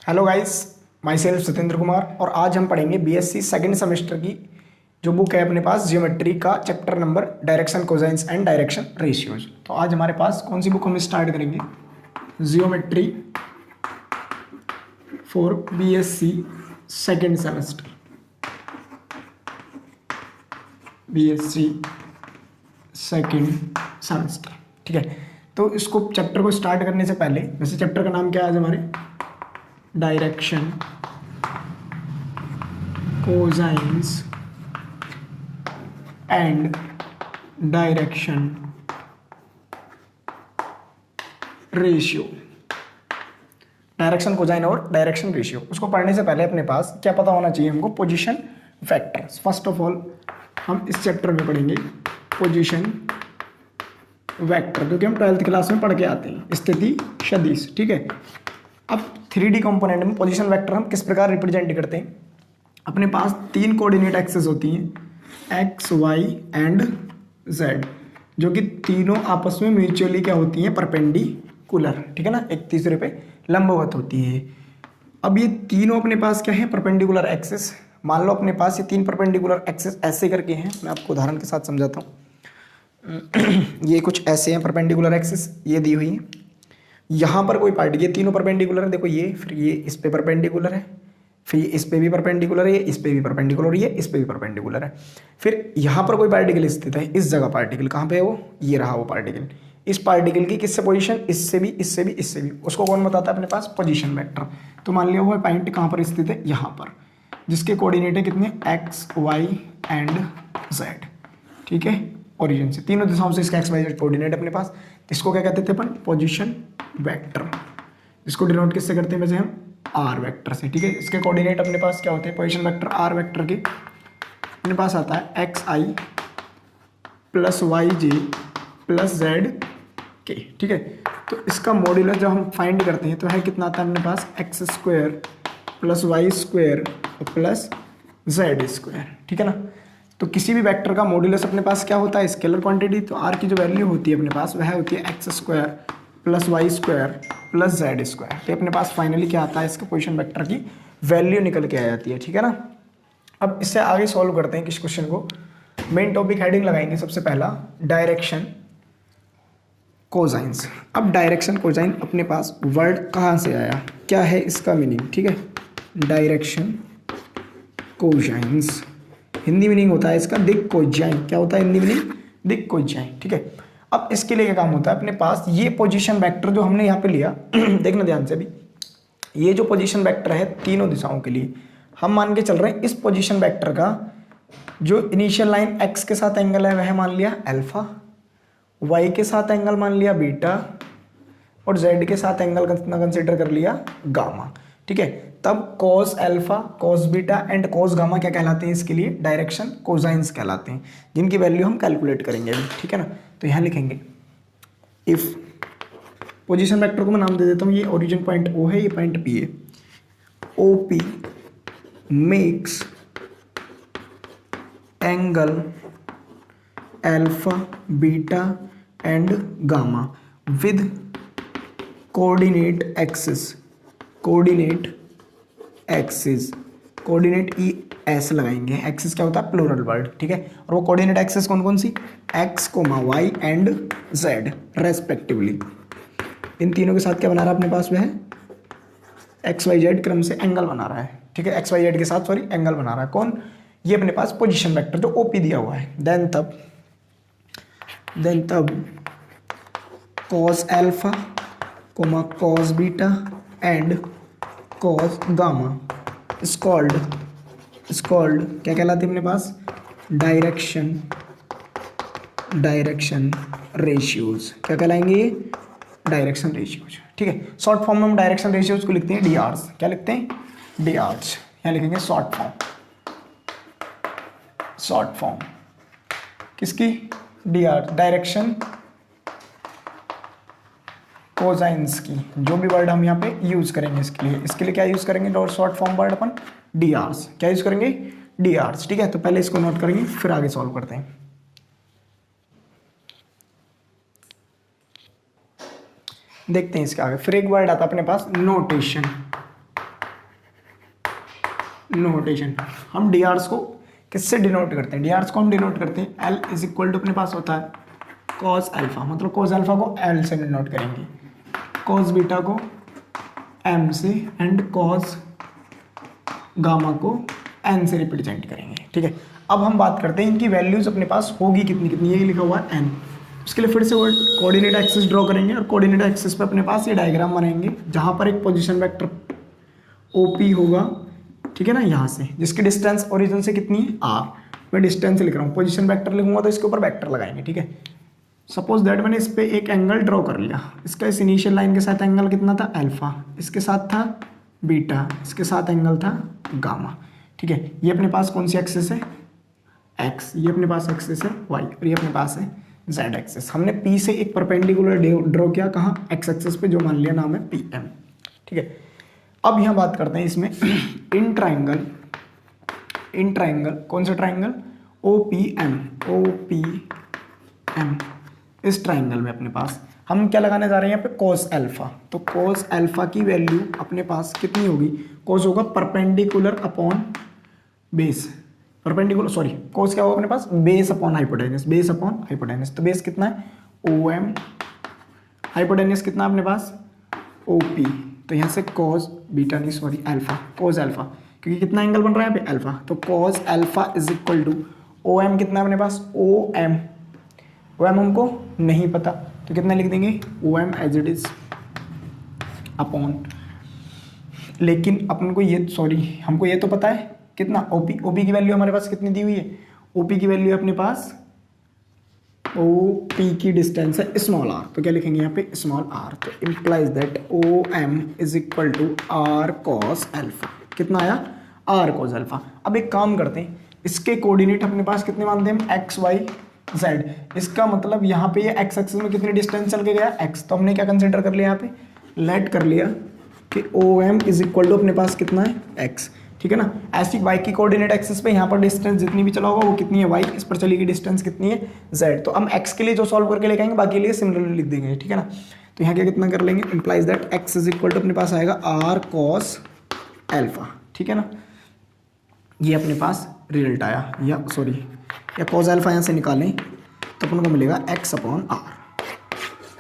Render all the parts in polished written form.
Hello guys, my self Satyendra Kumar. और आज हम पढ़ेंगे बीएससी सेकंड सेमेस्टर की जो बुक है अपने पास, जियोमेट्री का chapter number direction cosines and direction ratios. तो आज हमारे पास कौन सी बुक हम स्टार्ट करेंगे? Geometry for BSc second semester, BSc second semester. ठीक है, तो इसको चैप्टर को स्टार्ट करने से पहले, वैसे चैप्टर का नाम क्या है आज हमारे? Direction cosines and direction ratio. Direction cosine और डायरेक्शन रेशियो, उसको पढ़ने से पहले अपने पास क्या पता होना चाहिए हमको? Position vectors. First of all हम इस चैप्टर में पढ़ेंगे पोजीशन वेक्टर, जो कि हम 12th क्लास में पढ़ के आते हैं, स्थिति सदिश। ठीक है, अब 3D कंपोनेंट में पोजीशन वेक्टर हम किस प्रकार रिप्रेजेंट करते हैं? अपने पास 3 कोऑर्डिनेट एक्सेस होती हैं, एक्स वाई एंड जेड, जो कि तीनों आपस में म्यूचुअली क्या होती हैं? परपेंडिकुलर। ठीक है ना, एक तीसरे पे लंबवत होती है। अब ये तीनों अपने पास क्या है? Perpendicular axis. मान लो अपने पास ये 3 परपेंडिकुलर एक्सेस ऐसे करके हैं, मैं आपको उदाहरण के साथ समझाता हूँ। ये कुछ ऐसे हैं परपेंडिकुलर एक्सेस, ये दी हुई है। यहाँ पर कोई पार्टी, ये तीनों परपेंडिकुलर है, देखो ये, फिर ये इस पे परपेंडिकुलर है, फिर इस पे भी परपेंडिकुलर है, ये इस पे भी परपेंडिकुलर है, ये इस पे भी परपेंडिकुलर है। फिर यहाँ पर कोई पार्टिकल स्थित है, इस जगह पार्टिकल कहाँ पे है? वो ये रहा वो पार्टिकल। इस पार्टिकल की किससे पोजीशन? इससे भी, इससे भी, इससे भी। उसको कौन बताता है अपने पास? Position vector. तो मान लिया वो पॉइंट कहाँ पर स्थित है? यहाँ पर, जिसके कोऑर्डिनेट है कितने? X y and z. ठीक है, ओरिजिन से तीनों दिशाओं से इसका एक्स वाई जेड कोऑर्डिनेट अपने पास। इसको क्या कहते थे अपन? Position vector. इसको डिनोट किससे करते हैं वैसे हम? आर वेक्टर से। ठीक है, इसके कोऑर्डिनेट अपने पास क्या होते हैं? पोजीशन वेक्टर आर वेक्टर के अपने पास आता है एक्स आई प्लस वाई जे प्लस जेड के। ठीक है, तो इसका मॉड्यूलस जब हम फाइंड करते हैं तो है कितना आता है अपने पास? X square plus Y square plus Z square. ठीक है ना, तो किसी भी वेक्टर का मॉड्यूलस अपने पास क्या होता है? Scalar quantity. तो आर की जो वैल्यू होती है अपने पास वह होती है x square plus Y square plus Z square. तो अपने पास फाइनली क्या आता है? इसका पोजीशन वेक्टर की वैल्यू निकल के आ जाती है। ठीक है ना, अब इससे आगे सॉल्व करते हैं किस क्वेश्चन को। मेन टॉपिक हेडिंग लगाएंगे सबसे पहला, डायरेक्शन कोसाइंस। अब डायरेक्शन कोसाइन अपने पास वर्ड कहाँ से आया, क्या है इसका मीनिंग? ठीक है, डायरेक्शन कोसाइंस हिंदी मीनिंग होता है इसका दिक कोज्याइन। क्या होता है हिंदी मीनिंग? दिक कोज्याइन। ठीक है, अब इसके लिए क्या काम होता है अपने पास? ये पोजीशन वेक्टर जो हमने यहाँ पे लिया देखना ध्यान से भी, ये जो पोजीशन वेक्टर है तीनों दिशाओं के लिए, हम मान के चल रहे हैं इस पोजीशन वेक्टर का जो इनिशियल लाइन एक्स के साथ एंगल है वह मान लिया अल्फा, वाई के साथ एंगल मान लिया बीटा, और जेड के साथ एंगल कितना कंसिडर कर लिया? गामा। ठीक है, तब cos alpha, cos beta and cos gamma क्या कहलाते हैं? इसके लिए डायरेक्शन कोसाइंस कहलाते हैं, जिनकी वैल्यू हम कैलकुलेट करेंगे अभी। ठीक है ना, तो यहाँ लिखेंगे इफ पोजीशन वेक्टर को मैं नाम दे देता हूँ, ये ओरिजिन पॉइंट O है, ये पॉइंट P है। OP makes angle alpha beta and gamma with coordinate axis, coordinate axis, coordinate E S लगाएंगे। एक्सिस क्या होता है? Plural word. ठीक है, और वो कोऑर्डिनेट एक्सिस कौन कौन सी? X comma Y and Z respectively. इन तीनों के साथ क्या बना रहा है अपने पास? वह एक्स वाई जेड क्रम से एंगल बना रहा है। ठीक है, एक्स वाई जेड के साथ सॉरी एंगल बना रहा है। कौन? ये अपने पास पोजीशन वेक्टर जो ओपी दिया हुआ है। देन तब cos alpha coma cos beta and cos gamma is called क्या कहलाते हैं अपने पास? Direction ratios. क्या कहलाएंगे ये? Direction ratios. ठीक है, शॉर्ट फॉर्म में हम डायरेक्शन रेशियोज को लिखते हैं DRs। क्या लिखते हैं? DRs। यहाँ लिखेंगे शॉर्ट फॉर्म किसकी? DR, डायरेक्शन कोसाइंस की। जो भी वर्ड हम यहाँ पे यूज करेंगे इसके लिए क्या यूज करेंगे? और शॉर्ट फॉर्म वर्ड अपन DRs। क्या यूज करेंगे? DRs। ठीक है, तो पहले इसको नोट करेंगे फिर आगे सॉल्व करते हैं। देखते हैं इसके आगे। फिर एक वर्ड आता है अपने पास नोटेशन। नोटेशन। हम डी आर्स को किससे डिनोट करते हैं? डी आर्स को हम डिनोट करते हैं एल इज इक्वल टू अपने पास होता है कॉस अल्फा, मतलब कॉस अल्फा को एल से डिनोट करेंगे, कॉस बीटा को एम से एंड कॉस गामा को एन से रिप्रेजेंट करेंगे। ठीक है, अब हम बात करते हैं इनकी वैल्यूज अपने पास होगी कितनी कितनी, ये लिखा हुआ है एन। उसके लिए फिर से कोऑर्डिनेट एक्सिस ड्रॉ करेंगे और कोऑर्डिनेट एक्सिस पे अपने पास ये डायग्राम बनाएंगे जहाँ पर एक पोजीशन वेक्टर ओपी होगा, ठीक है ना, यहाँ से, जिसकी डिस्टेंस ओरिजिन से कितनी है आर। मैं डिस्टेंस लिख रहा हूँ, पोजीशन वेक्टर लिखूंगा तो इसके ऊपर वेक्टर लगाएंगे। ठीक है, सपोज दैट मैंने इस पर एक एंगल ड्रॉ कर लिया, इसका इस इनिशियल लाइन के साथ एंगल कितना था अल्फा, इसके साथ था बीटा, इसके साथ एंगल था गामा। ठीक है, ये अपने पास कौन सी एक्सिस है एक्स, ये अपने पास एक्सिस है वाई, और ये अपने पास है जेड एक्सिस। हमने पी से एक परपेंडिकुलर ड्रॉ किया, कहाँ एक्स एक्सिस पे, जो मान लिया नाम है पी एम। ठीक है, अब यहाँ बात करते हैं इसमें इन ट्राइंगल कौन सा ट्राइंगल ओ पी एम, इस ट्राइंगल में अपने पास हम क्या लगाने जा रहे हैं यहाँ पे कॉस अल्फा। तो कॉस अल्फा की वैल्यू अपने पास कितनी होगी, कॉस होगा perpendicular upon base, perpendicular sorry cos क्या होगा अपने पास base upon hypotenuse, base upon hypotenuse. तो बेस कितना है ओ एम, हाइपोटेनस कितना अपने पास ओ पी। तो यहाँ से कॉस बीटा नहीं सॉरी अल्फा, कॉस अल्फा, क्योंकि कितना एंगल बन रहा है यहाँ पे अल्फा, तो cos alpha is equal to O M कितना अपने पास ओ एम हमको नहीं पता, तो कितना लिख देंगे O M as it is upon, लेकिन अपन को ये हमको ये तो पता है कितना ओपी की वैल्यू हमारे पास कितनी दी हुई है, ओपी की वैल्यू अपने पास ओपी की डिस्टेंस है स्मॉल आर, तो क्या लिखेंगे यहाँ पे स्मॉल आर। तो implies that O M is equal to r cos alpha, कितना आया आर कॉस अल्फा। अब एक काम करते हैं, इसके कोऑर्डिनेट अपने पास कितने मानते हैं हम एक्स वाई जेड, इसका मतलब यहाँ पे ये एक्स एक्सिस में कितनी डिस्टेंस चल के गया एक्स, तो हमने क्या कंसिडर कर लिया यहाँ पे लेट कर लिया कि O M is equal to अपने पास कितना है एक्स। ठीक है ना, ऐसी वाई की कोऑर्डिनेट एक्सिस पे यहाँ पर डिस्टेंस जितनी भी चला होगा वो कितनी है वाई, इस पर चली गई डिस्टेंस कितनी है जेड। तो हम एक्स के लिए जो सॉल्व करके लेके आएंगे बाकी के लिए सिमिलरली लिख देंगे। ठीक है ना, तो यहाँ क्या कितना कर लेंगे, implies that x is equal to अपने पास आएगा आर कॉस एल्फा। ठीक है ना, ये अपने पास रिजल्ट आया, या कॉस एल्फा यहाँ से निकालें तो अपन को मिलेगा एक्स अपॉन आर।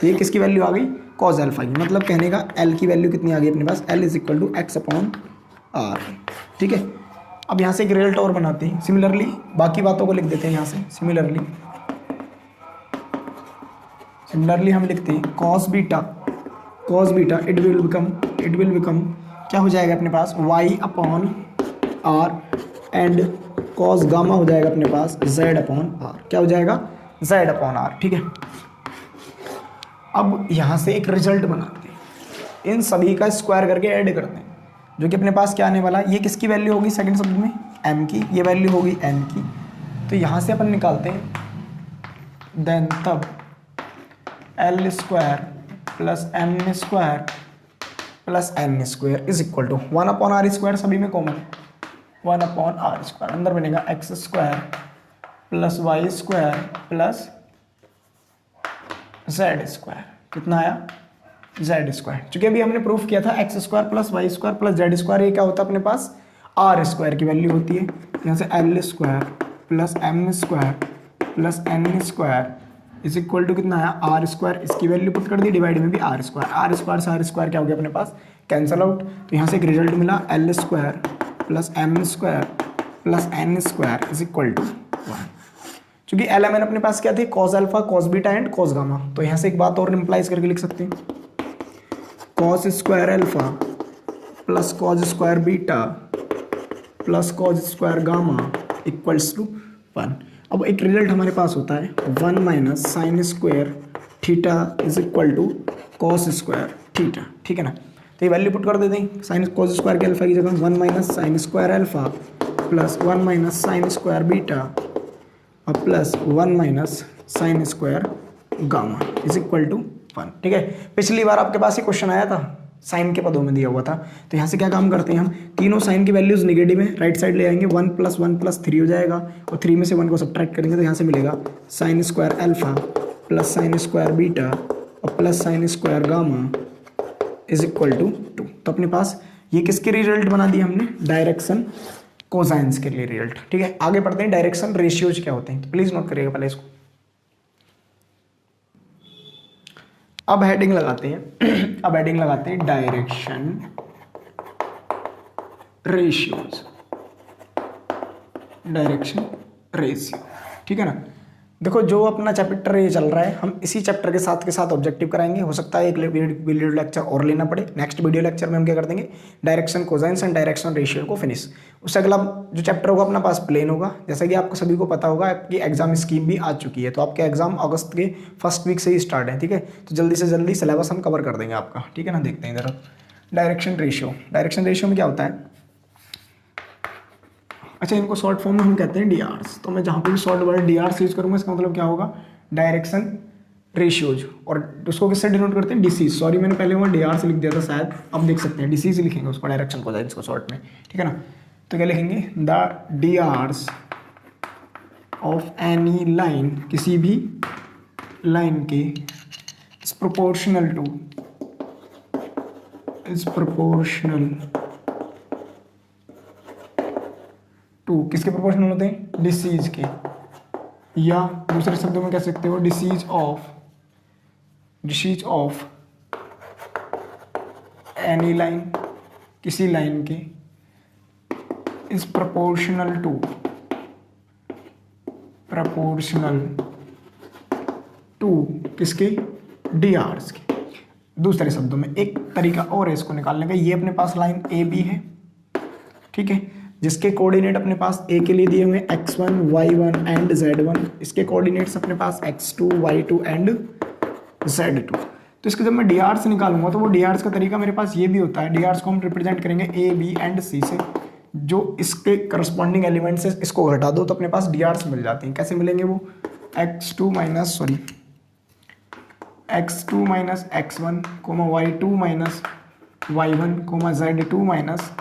तो ये किसकी वैल्यू आ गई कॉस एल्फा की, मतलब कहने का एल की वैल्यू कितनी आ गई अपने पास L is equal to X upon R. ठीक है, अब यहाँ से एक रिजल्ट और बनाते हैं, सिमिलरली बाकी बातों को लिख देते हैं यहाँ से। सिमिलरली हम लिखते हैं cos beta it will become क्या हो जाएगा अपने पास y upon r, and cos gamma हो जाएगा अपने पास z अपॉन आर। क्या हो जाएगा z अपॉन आर। ठीक है, अब यहाँ से एक रिजल्ट बनाते हैं, इन सभी का स्क्वायर करके ऐड करते हैं, जो कि अपने पास क्या आने वाला, ये किसकी वैल्यू होगी सेकंड शब्द में m की, ये वैल्यू होगी n की। तो यहाँ से अपन निकालते हैं देन तब l square plus m square plus n square is equal to 1 upon r square, सभी में कॉमन 1 अपॉन आर स्क्वायर, अंदर बनेगा x square plus Y square plus Z square. कितना आया जेड स्क्वायर, चूंकि अभी हमने प्रूफ किया था x square plus Y square plus Z square, ये क्या होता है अपने पास आर स्क्वायर की वैल्यू होती है। यहाँ से l square plus M square plus N square is equal to कितना आया आर स्क्वायर, इसकी वैल्यू पुट कर दी, डिवाइड में भी आर स्क्वायर से आर स्क्वायर क्या हो गया अपने पास कैंसल आउट। तो यहाँ से एक रिजल्ट मिला l square plus M square plus N square is equal to 1। चूंकि एल एम एन अपने पास क्या थे cos alpha cos beta and cos gamma, तो यहाँ से एक बात और इंप्लाइज करके लिख सकते हैं cos square alpha plus cos square beta plus cos square gamma equals to 1। अब एक रिजल्ट हमारे पास होता है 1 minus sine square theta is equal to cos square theta. ठीक है ना, तो ये वैल्यू पुट कर देते हैं, साइन कॉस स्क्वायर के अल्फा की जगह 1 minus sine square alpha plus 1 minus sine square beta और plus 1 minus sine square gamma is equal to 1। ठीक है, पिछली बार आपके पास ये क्वेश्चन आया था, साइन के पदों में दिया हुआ था। तो यहाँ से क्या काम करते हैं हम, तीनों साइन की वैल्यूज निगेटिव है, राइट साइड ले आएंगे, 1 प्लस 3 हो जाएगा और 3 में से 1 को सब्ट्रैक्ट करेंगे तो यहाँ से मिलेगा sine square alpha plus sine square beta और plus sine square gamma is equal to 2। तो अपने पास ये किसके रिजल्ट बना दिया हमने, डायरेक्शन कोसाइंस के लिए रिजल्ट। ठीक है, आगे पढ़ते हैं डायरेक्शन रेशियोज क्या होते हैं, तो प्लीज नोट करिएगा पहले इसको। अब हेडिंग लगाते हैं अब हेडिंग लगाते हैं डायरेक्शन रेशियोज, डायरेक्शन रेशियो। ठीक है ना। देखो जो अपना चैप्टर ये चल रहा है, हम इसी चैप्टर के साथ ऑब्जेक्टिव कराएंगे। हो सकता है एक वीडियो लेक्चर और लेना पड़े। नेक्स्ट वीडियो लेक्चर में हम क्या कर देंगे, direction cosines and direction ratio को फिनिश। उससे अगला जो चैप्टर होगा अपना पास प्लेन होगा। जैसा कि आपको सभी को पता होगा कि एग्जाम स्कीम भी आ चुकी है, तो आपके एग्जाम अगस्त के फर्स्ट वीक से ही स्टार्ट है। ठीक है, तो जल्दी से जल्दी सिलेबस हम कवर कर देंगे आपका। ठीक है ना, देखते हैं जरा डायरेक्शन रेशियो में क्या होता है। अच्छा, इनको शॉर्ट फॉर्म में हम कहते हैं डीआरस। तो मैं जहाँ पे भी शॉर्ट वर्ड डीआरस यूज करूँगा, इसका मतलब क्या होगा, डायरेक्शन रेशियोज। और उसको किससे डिनोट करते हैं, डिसीज। सॉरी मैंने पहले वहाँ डीआरस लिख दिया था शायद, अब देख सकते हैं डिसीज लिखेंगे उसको, डायरेक्शन को इसको शॉर्ट में। ठीक है ना, तो क्या लिखेंगे, द डीआरस ऑफ एनी लाइन, किसी भी लाइन के इज प्रोपोर्शनल टू किसके प्रोपोर्शनल होते हैं, डिसीज के, या दूसरे शब्दों में कह सकते हो डिसीज ऑफ एनी लाइन, किसी लाइन के इज प्रोपोर्शनल टू किसके, डीआरस के। दूसरे शब्दों में एक तरीका और है इसको निकालने का, ये अपने पास लाइन ए बी है। ठीक है, जिसके कोऑर्डिनेट अपने पास ए के लिए दिए हुए x1, y1 एंड z1, इसके कोऑर्डिनेट्स अपने पास x2, y2 एंड z2। तो इसके जब मैं dr से निकालूंगा तो वो dr का तरीका मेरे पास ये भी होता है। dr को हम रिप्रेजेंट करेंगे a, b एंड c से, जो इसके करस्पॉन्डिंग एलिमेंट से इसको घटा दो तो अपने पास dr मिल जाते हैं। कैसे मिलेंगे वो, x2 minus x1, y2 minus y1, z2 minus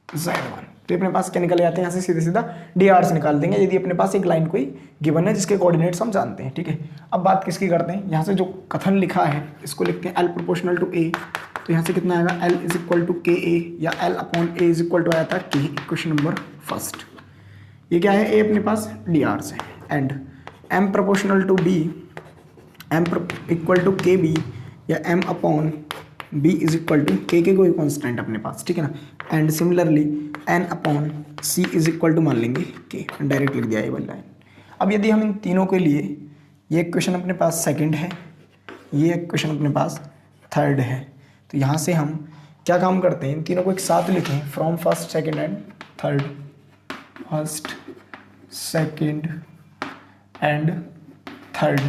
z1। तो अपने पास क्या निकल जाते हैं, यहाँ से सीधे सीधा dr से निकाल देंगे यदि अपने पास एक लाइन कोई गिवन है जिसके कोऑर्डिनेट्स हम जानते हैं। ठीक है, अब बात किसकी करते हैं, यहाँ से जो कथन लिखा है इसको लिखते हैं l प्रोपोर्शनल टू a। तो यहाँ से कितना आएगा, l इज इक्वल टू के ए, या l upon a is equal to आया था k। क्वेश्चन नंबर फर्स्ट, ये क्या है, a अपने पास dr से, and m proportional to b, m equal to k b, या m upon b is equal to k कोई कॉन्स्टेंट अपने पास। ठीक है ना, and similarly n upon c is equal to मान लेंगे k। डायरेक्ट लिख दिया ये वाला लाइन। अब यदि हम इन तीनों के लिए, ये क्वेश्चन अपने पास सेकंड है, ये क्वेश्चन अपने पास थर्ड है, तो यहाँ से हम क्या काम करते हैं, इन तीनों को एक साथ लिखें, from first second and third, first second and third.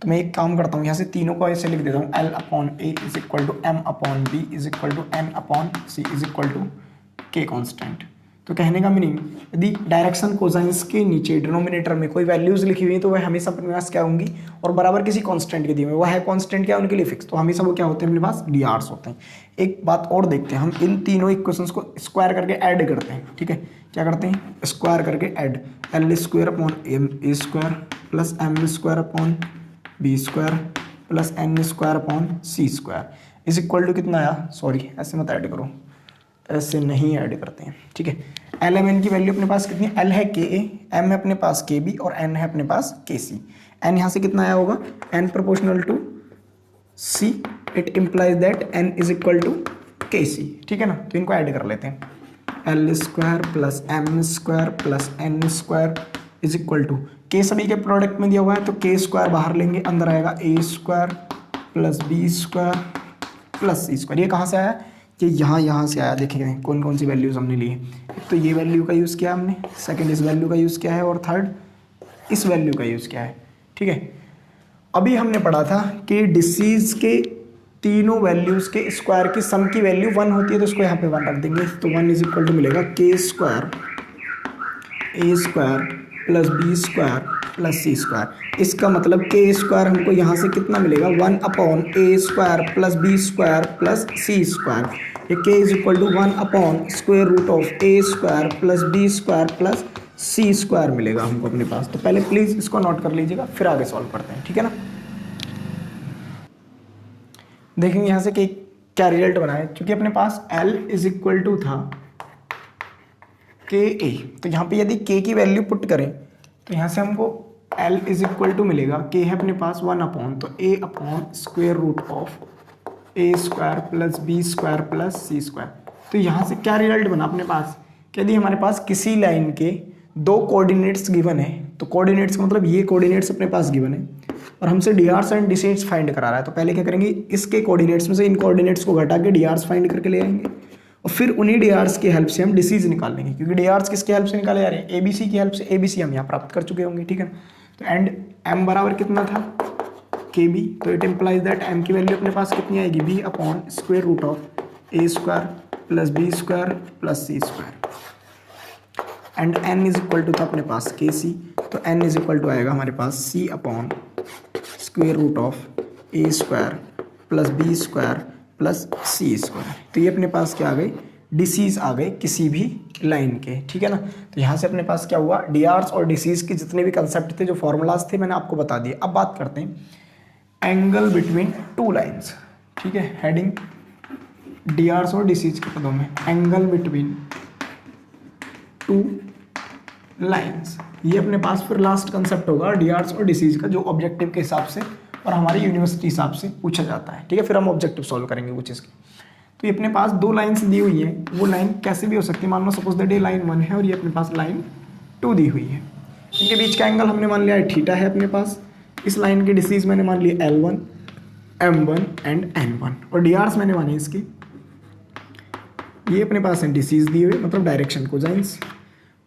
तो मैं एक काम करता हूँ, यहाँ से तीनों को ऐसे लिख देता हूँ, l upon a is equal to m upon b is equal to n upon c is equal to k constant. तो कहने का मीनिंग, यदि डायरेक्शन कोसाइंस के नीचे डिनोमिनेटर में कोई वैल्यूज लिखी हुई है तो वह हमेशा अपने पास क्या होंगी, और बराबर किसी कांस्टेंट के दिए हुए, वह है कांस्टेंट क्या उनके लिए फिक्स, तो हमेशा वो क्या होते हैं अपने पास, drs होते हैं। एक बात और देखते हैं, हम इन तीनों इक्वेशंस को स्क्वायर करके ऐड करते हैं। ठीक है, क्या करते हैं, स्क्वायर करके add, l square upon a square plus m square upon b square plus n square upon c square is equal to कितना आया, सॉरी ऐसे मत ऐड करो, ऐसे नहीं ऐड करते हैं। ठीक है, एल एम एन की वैल्यू अपने पास कितनी, एल है के ए, एम है अपने पास के बी और एन है अपने पास के सी। एन यहाँ से कितना आया होगा, n proportional to c, it implies that n is equal to k c. ठीक है ना, तो इनको ऐड कर लेते हैं, l square plus M square plus N square is equal to, के सभी के प्रोडक्ट में दिया हुआ है तो के स्क्वायर बाहर लेंगे, अंदर आएगा A square plus B square plus C square. ये कहाँ से आया, ये यहाँ से आया। देखिए कौन कौन सी वैल्यूज़ हमने ली है, तो ये वैल्यू का यूज़ किया हमने, सेकंड इस वैल्यू का यूज़ किया है, और थर्ड इस वैल्यू का यूज़ किया है। ठीक है, अभी हमने पढ़ा था कि डिसीज के तीनों वैल्यूज़ के स्क्वायर की सम की वैल्यू 1 होती है, तो इसको यहाँ पे 1 रख देंगे, तो 1 इज इक्वल टू मिलेगा K square A square plus B square plus C square. इसका मतलब के स्क्वायर हमको यहाँ से कितना मिलेगा, 1 upon A square plus B square plus C square. ये K is equal to 1 upon square root of A square plus B square plus C square मिलेगा हमको अपने पास। तो पहले प्लीज़ इसको नोट कर लीजिएगा, फिर आगे सॉल्व करते हैं। ठीक है ना, देखेंगे यहाँ से कि क्या रिजल्ट बना है, क्योंकि अपने पास L इज इक्वल टू था के ए। तो यहाँ पे यदि के की वैल्यू पुट करें तो यहाँ से हमको L इज इक्वल टू मिलेगा, के है अपने पास 1 अपॉन, तो a upon square root of A square plus B square plus C square. तो यहाँ से क्या रिजल्ट बना अपने पास कि यदि हमारे पास किसी लाइन के दो कोऑर्डिनेट्स गिवन है, तो कोऑर्डिनेट्स का मतलब ये कोऑर्डिनेट्स अपने पास गिवन है और हमसे डीआर्स एंड डिस्टेंस फाइंड करा रहा है, तो पहले क्या करेंगे, इसके कोऑर्डिनेट्स में से इन कोऑर्डिनेट्स को घटा के डीआर्स फाइंड करके ले आएंगे और फिर उन्हीं डीआर्स की हेल्प से हम डिसीज निकाल लेंगे, क्योंकि डीआर्स किसकी हेल्प से निकाले जा रहे हैं, एबीसी की हेल्प से। एबीसी हम यहाँ प्राप्त कर चुके होंगे, ठीक है ना। तो एंड एम बराबर कितना था, के बी, तो इट इम्प्लाइज दैट एम की वैल्यू अपने पास कितनी आएगी, b upon square root of A square plus B square plus C square. And n is equal to था अपने पास के सी, तो n इज इक्वल टू आएगा हमारे पास c upon square root of A square plus B square plus C square. तो ये अपने पास क्या आ गई, डिसीज आ गए किसी भी लाइन के, ठीक है ना। तो यहाँ से अपने पास क्या हुआ, डीआर्स और डिसीज के जितने भी कंसेप्ट थे, जो फॉर्मूलाज थे, मैंने आपको बता दिए। अब बात करते हैं एंगल बिटवीन टू लाइन्स, ठीक है। हेडिंग डीआर्स और डिसीज के पदों में, एंगल बिटवीन टू लाइन्स, ये अपने पास फिर लास्ट कंसेप्ट होगा डीआर्स और डिसीज का, जो ऑब्जेक्टिव के हिसाब से और हमारी यूनिवर्सिटी हिसाब से पूछा जाता है, ठीक है। फिर हम ऑब्जेक्टिव सॉल्व करेंगे वो चीज़ की। तो ये अपने पास दो लाइन्स दी हुई है, वो लाइन कैसे भी हो सकती है, मान लो सपोज दैट ये लाइन 1 है और ये अपने पास लाइन 2 दी हुई है। इनके बीच का एंगल हमने मान लिया है थीटा है अपने पास। इस लाइन की डिसीज मैंने मान लिया L1, M1 एंड N1 और डीआर्स मैंने माने इसकी, ये अपने पास है डिसीज दी हुई, मतलब डायरेक्शन कोसाइंस,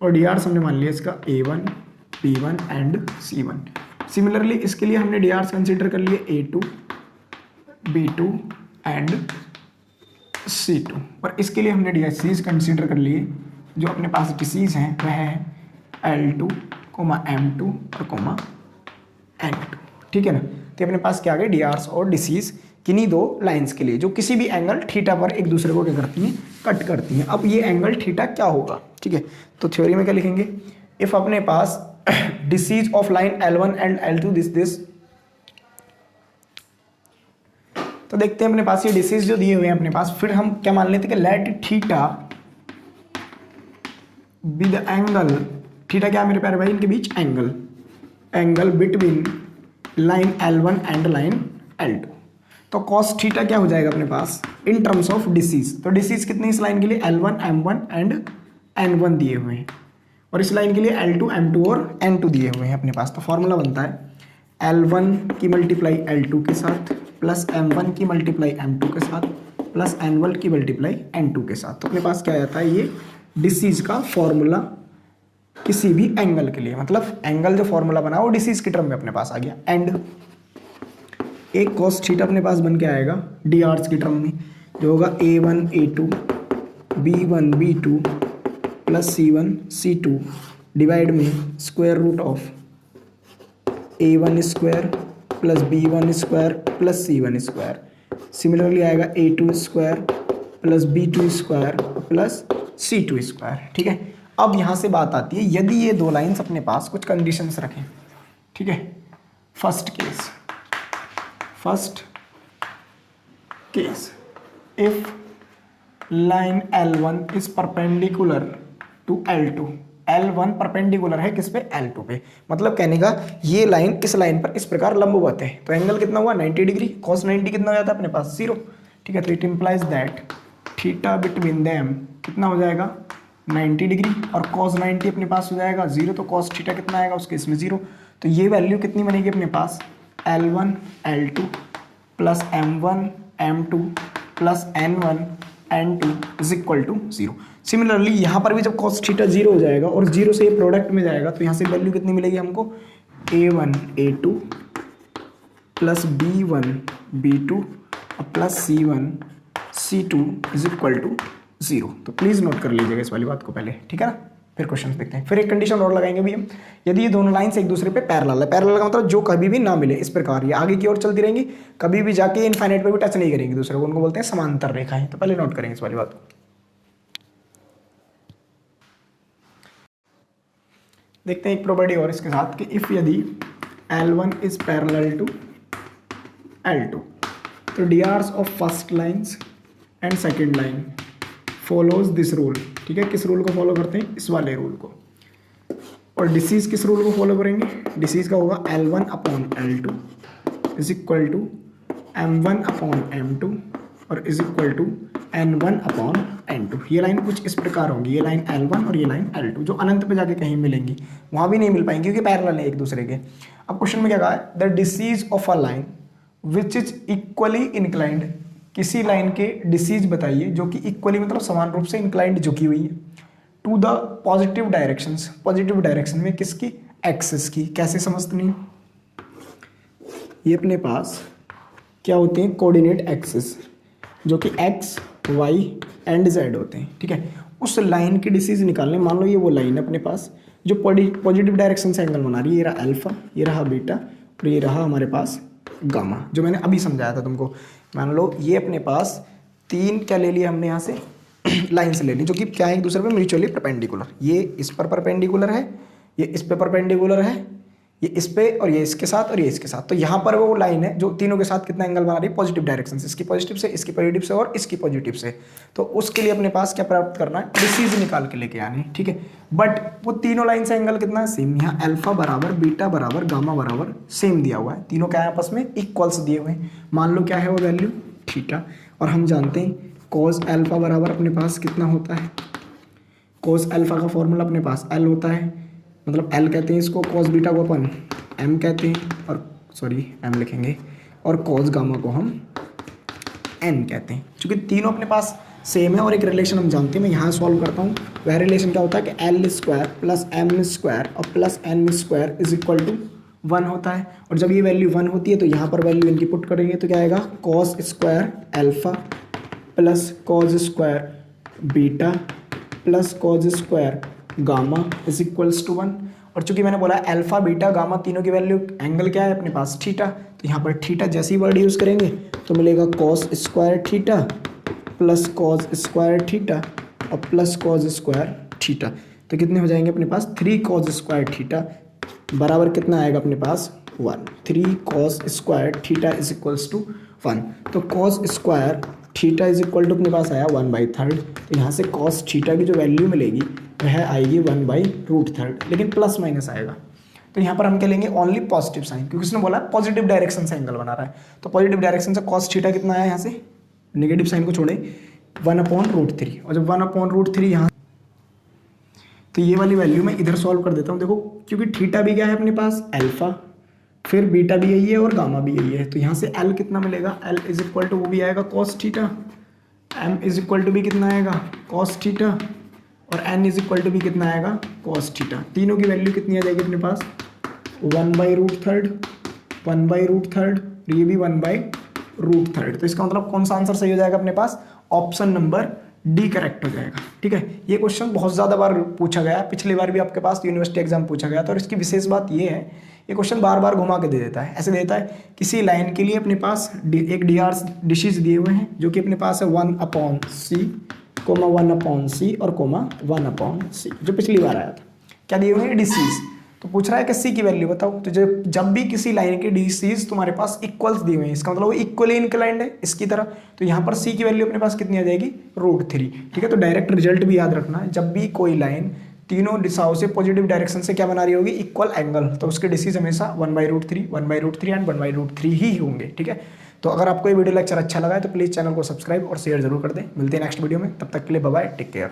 और डीआर्स हमने मान लिया इसका A1, B1 and C1। Similarly इसके लिए हमने डीआर्स कंसीडर कर लिए A2, B2 एंड C2, और इसके लिए हमने डीसीज कंसीडर कर लिए, जो अपने पास डिसीज हैं वह है L2, M2 और N2, ठीक है ना। तो अपने पास क्या आ गए, डीआर्स और डिसीज किन्हीं दो लाइंस के लिए, जो किसी भी एंगल थीटा पर एक दूसरे को क्या करती हैं, कट करती हैं। अब ये एंगल थीटा क्या होगा, ठीक है। तो थ्योरी में क्या लिखेंगे, इफ अपने पास DCs of line L1 and L2 this, तो देखते हैं अपने पास ये डिसीज जो दिए हुए हैं अपने पास, फिर हम क्या मान लेते हैं कि let theta be the angle, theta क्या है मेरे प्यारे भाई, इनके बीच angle between line L1 and line L2। तो कॉस थीटा क्या हो जाएगा अपने पास इन टर्म्स ऑफ डिसीज। तो डिसीज कितनी इस लाइन के लिए, L1, M1 एंड N1 दिए हुए हैं, और इस लाइन के लिए L2, M2 और N2 दिए हुए हैं अपने पास। तो फॉर्मूला बनता है L1 की मल्टीप्लाई L2 के साथ प्लस M1 की मल्टीप्लाई M2 के साथ प्लस N1 की मल्टीप्लाई N2 के साथ। तो अपने पास क्या आता है, ये डिसीज का फॉर्मूला किसी भी एंगल के लिए, मतलब एंगल जो फॉर्मूला बना वो डिसीज की टर्म में अपने पास आ गया। एंड एक कॉस थीटा अपने पास बन के आएगा डीआर्स की टर्म में, जो होगा A1 A2 B1 B2 plus C1 C2 divide में square root of A1 square plus B1 square plus C1 square. Similarly आएगा A2 square plus B2 square plus C2 square, ठीक है। अब यहाँ से बात आती है, यदि ये दो लाइंस अपने पास कुछ कंडीशंस रखें, ठीक है। First case if line L1 is perpendicular to L2, L1 perpendicular है किस पे, L2 पे, मतलब कहने का ये लाइन इस लाइन पर इस प्रकार लंबवत है, तो एंगल कितना हुआ 90 डिग्री, cos 90 कितना हो जाता है अपने पास 0, ठीक है। तो it implies that theta between them कितना हो जाएगा 90 डिग्री, और cos 90 अपने पास हो जाएगा 0, तो cos थीटा कितना आएगा उसके इसमें 0। तो ये वैल्यू कितनी बनेगी अपने पास, L1 L2 plus M1 M2 plus N1 N2 is equal to 0। Similarly यहाँ पर भी जब cos थीटा 0 हो जाएगा और 0 से ये प्रोडक्ट में जाएगा, तो यहाँ से वैल्यू कितनी मिलेगी हमको, A1 A2 plus B1 B2 plus C1 C2 is equal to 0। तो प्लीज़ नोट कर लीजिएगा इस वाली बात को पहले, ठीक है ना। फिर क्वेश्चन देखते हैं। फिर एक कंडीशन और लगाएंगे भी हम, यदि ये दोनों लाइन्स एक दूसरे पे पैरेलल है, पैरेलल का मतलब जो कभी भी ना मिले, इस प्रकार ये आगे की ओर चलती रहेंगी, कभी भी जाके इनफाइनाइट पे भी टच नहीं करेंगे दूसरे को, उनको बोलते हैं समांतर रेखाएं। तो पहले नोट करेंगे इस वाली बात को। देखते हैं एक प्रॉपर्टी और इसके साथ कि इफ यदि L1 is parallel to L2, तो DRs of first lines and second line follows this rule, ठीक है, किस रूल को फॉलो करते हैं, इस वाले रूल को। और डिसीज किस रूल को फॉलो करेंगे, डिसीज का होगा L1/L2 is equal to M1/M2 और इज इक्वल टू N1/N2। ये लाइन कुछ इस प्रकार होंगी, ये लाइन L1 और ये लाइन L2, जो अनंत पे जाके कहीं मिलेंगी, वहाँ भी नहीं मिल पाएंगी क्योंकि पैरेलल है एक दूसरे के। अब क्वेश्चन में क्या कहा है, the disease of a line which is equally inclined, किसी लाइन के डिसीज बताइए जो कि इक्वली मतलब समान रूप से इंक्लाइंड झुकी हुई है, to the positive directions, positive direction में किसकी, एक्सिस की। कैसे समझते नहीं, ये अपने पास क्या होते हैं, कोऑर्डिनेट एक्सिस, जो कि एक्स वाई एंड जेड होते हैं, ठीक है। उस लाइन की डिसीज निकालने, मान लो ये वो लाइन है अपने पास जो पॉजिटिव डायरेक्शन से एंगल बना रही है, ये रहा अल्फा, ये रहा बीटा और ये रहा हमारे पास गामा, जो मैंने अभी समझाया था तुमको। मान लो ये अपने पास तीन क्या ले लिया हमने यहाँ से लाइन से ले ली, जो कि क्या है, एक दूसरे पे म्यूचुअली परपेंडिकुलर। ये इस पर परपेंडिकुलर है, ये इस पे परपेंडिकुलर है, ये इस पे और ये इसके साथ और ये इसके साथ। तो यहाँ पर वो लाइन है जो तीनों के साथ कितना एंगल बना रही है, पॉजिटिव डायरेक्शन से, इसकी पॉजिटिव से, इसकी पॉजिटिव से और इसकी पॉजिटिव से। तो उसके लिए अपने पास क्या प्राप्त करना है, डिसीज निकाल के लेके आनी, ठीक है। बट वो तीनों लाइन से एंगल कितना है, सेम। यहाँ अल्फा बराबर बीटा बराबर गामा बराबर सेम दिया हुआ है, तीनों क्या है आपस में इक्वल्स दिए हुए हैं। मान लो क्या है वो वैल्यू, थीटा। और हम जानते हैं कॉस अल्फा बराबर अपने पास कितना होता है, कॉस अल्फा का फॉर्मूला अपने पास एल होता है, मतलब एल कहते हैं इसको, कॉस बीटा को अपन एम कहते हैं, और सॉरी एम लिखेंगे, और कॉस गामा को हम एन कहते हैं। चूँकि तीनों अपने पास सेम है और एक रिलेशन हम जानते हैं, मैं यहाँ सॉल्व करता हूँ। वह रिलेशन क्या होता है कि L square plus M square और plus N square is equal to 1 होता है। और जब ये वैल्यू 1 होती है तो यहाँ पर वैल्यू इनकी पुट करेंगे तो क्या आएगा, cos square alpha plus cos square beta plus cos square gamma is equals to 1। और चूंकि मैंने बोला अल्फा बीटा गामा तीनों की वैल्यू, एंगल क्या है अपने पास, थीटा, तो यहाँ पर थीटा जैसे ही वर्ड यूज़ करेंगे तो मिलेगा cos square theta plus cos square theta और प्लस कॉस स्क्वायर थीटा। तो कितने हो जाएंगे अपने पास, 3 कॉस स्क्वायर थीटा बराबर कितना आएगा अपने पास 1। 3 cos square theta is equals to 1। तो cos square theta is equal to अपने पास आया 1/3। तो यहाँ से कॉस थीटा की जो वैल्यू मिलेगी वह आएगी 1/√3, लेकिन प्लस माइनस आएगा। तो यहाँ पर हम क्या लेंगे, ओनली पॉजिटिव साइन, क्योंकि उसने बोला पॉजिटिव डायरेक्शन से एंगल बना रहा है। तो पॉजिटिव डायरेक्शन से कॉस थीटा कितना आया, यहाँ से नेगेटिव साइन को छोड़े 1/√3। और जब 1/√3 यहाँ, तो ये वाली वैल्यू मैं इधर सॉल्व कर देता हूँ। देखो क्योंकि थीटा भी क्या है अपने पास अल्फा, फिर बीटा भी यही है और गामा भी यही है, तो यहाँ से एल कितना मिलेगा, एल इज इक्वल टू वो भी आएगा cos theta, m is equal to भी कितना आएगा कॉस थीटा, और एन इज इक्वल टू भी कितना आएगा कॉस थीटा। तीनों की वैल्यू कितनी आ जाएगी अपने पास 1/√3, 1/√3, ये भी 1/√3। तो इसका मतलब कौन सा आंसर सही हो जाएगा अपने पास, ऑप्शन नंबर डी करेक्ट हो जाएगा, ठीक है। ये क्वेश्चन बहुत ज़्यादा बार पूछा गया, पिछली बार भी आपके पास यूनिवर्सिटी एग्जाम पूछा गया था। और इसकी विशेष बात ये है, ये क्वेश्चन बार बार घुमा के दे देता है। ऐसे देता है किसी लाइन के लिए अपने पास एक डिशेज दिए हुए हैं, जो कि अपने पास है 1/c, 1/c और 1/c, जो पिछली बार आया था। क्या दिए हुए हैं, डिसीज। तो पूछ रहा है कि सी की वैल्यू बताओ। तो जब भी किसी लाइन के डिसीज तुम्हारे पास इक्वल्स दिए हुए हैं, इसका मतलब वो इक्वली इंक्लाइंड है इसकी तरह, तो यहाँ पर सी की वैल्यू अपने पास कितनी आ जाएगी, √3, ठीक है। तो डायरेक्ट रिजल्ट भी याद रखना है, जब भी कोई लाइन तीनों दिशाओं से पॉजिटिव डायरेक्शन से क्या बना रही होगी, इक्वल एंगल, तो उसके डिसीज हमेशा 1/√3, 1/√3 एंड 1/√3 ही होंगे, ठीक है। तो अगर आपको ये वीडियो लेक्चर अच्छा लगा है तो प्लीज़ चैनल को सब्सक्राइब और शेयर जरूर कर दें। मिलते हैं नेक्स्ट वीडियो में, तब तक के लिए बाय बाय, टेक केयर।